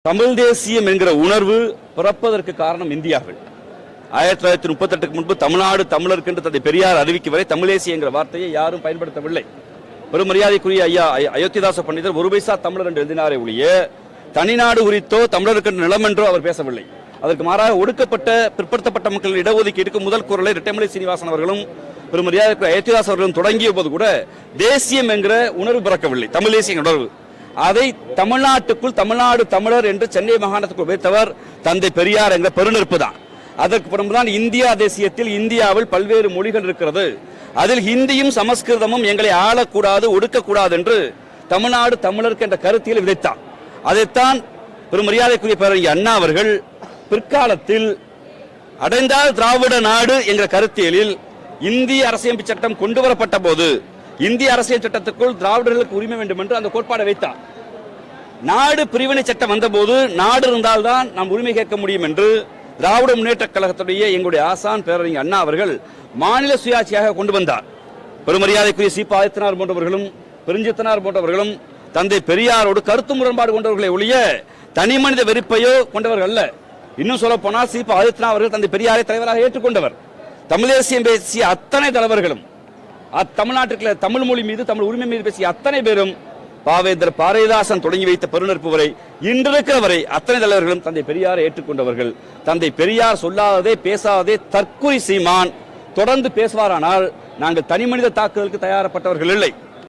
தமிழ் தேசியம் என்கிற உணர்வு பிறப்பதற்கு காரணம் இந்தியாவில் 1938 முன்பு தமிழ்நாடு தமிழருக்கு என்று தந்தை பெரியார் அறிவிக்கும் வரை தமிழ் தேசியம் என்கிற வார்த்தையை யாரும் பயன்படுத்தவில்லை. பெருமரியாதைக்குரிய ஐயா அயோத்திதாச பண்டிதர் ஒரு பைசா தமிழர் என்று எழுதினாரே ஒழிய தனிநாடு குறித்தோ தமிழருக்கு நிலம் என்றோ அவர் பேசவில்லை. அதற்கு மாறாக ஒடுக்கப்பட்ட பிற்படுத்தப்பட்ட மக்களின் இடஒதுக்கீட்டுக்கு முதல் குரலை இரட்டைமலை சீனிவாசன் அவர்களும் பெருமரியாதைக்குரிய அயோத்திதாஸ் அவர்களும் தொடங்கிய போது கூட தேசியம் என்கிற உணர்வு பிறக்கவில்லை, தமிழ் தேசிய உணர்வு. அதை தமிழ்நாட்டுக்குள் தமிழ்நாடு தமிழர் என்று சென்னை மாகாணத்துக்குள் வைத்தவர் தந்தை பெரியார் என்ற பெருநெருப்பு தான். அதற்கு பிறகுதான் இந்தியா தேசியத்தில் இந்தியாவில் பல்வேறு மொழிகள் இருக்கிறது, அதில் ஹிந்தியும் சமஸ்கிருதமும் எங்களை ஆளக்கூடாது ஒடுக்கக்கூடாது என்று தமிழ்நாடு தமிழருக்கு என்ற கருத்தியல் விதைத்தார். அதைத்தான் பெருமரியாதைக்குரிய பேரறிஞர் அண்ணா அவர்கள் பிற்காலத்தில் அடைந்தால் திராவிட நாடு என்ற கருத்தியலில் இந்திய அரசியலமைப்பு சட்டம் கொண்டு வரப்பட்ட போது இந்திய அரசியல் சட்டத்துக்குள் திராவிடர்களுக்கு உரிமை வேண்டும் என்று அந்த கோட்பாடை வைத்தார். நாடு பிரிவினை சட்டம் வந்தபோது நாடு இருந்தால்தான் நாம் உரிமை கேட்க முடியும் என்று திராவிட முன்னேற்ற கழகத்துடைய எங்களுடைய ஆசான் பேரறிஞர் அண்ணா அவர்கள் மாநில சுயாட்சியாக கொண்டு வந்தார். பெருமரியாதைக்குரிய சி. ஆதித்தனார் போன்றவர்களும் பெருஞ்சித்தனார் போன்றவர்களும் தந்தை பெரியாரோடு கருத்து முரண்பாடு கொண்டவர்களை ஒழிய தனி மனித வெறுப்பையோ கொண்டவர்கள் அல்ல. இன்னும் சொல்ல போனால் சி. ஆதித்தனார் அவர்கள் தந்தை பெரியாரை தலைவராக ஏற்றுக்கொண்டவர். தமிழ் தேசியம் பேசிய அத்தனை தலைவர்களும் தமிழ்நாட்டில் தமிழ் மொழி மீது தமிழ் உரிமை மீது பேசிய அத்தனை பேரும் பாவேந்தர் பாரதிதாசன் தொடங்கி வைத்த பெருநெருப்பு வரை இன்றிருக்கிற வரை அத்தனை தலைவர்களும் தந்தை பெரியாரை ஏற்றுக்கொண்டவர்கள். தந்தை பெரியார் சொல்லாததே பேசாததே தற்குறி சீமான் தொடர்ந்து பேசுவாரானால் நாங்கள் தனி மனித தாக்குதலுக்கு தயாரப்பட்டவர்கள் இல்லை.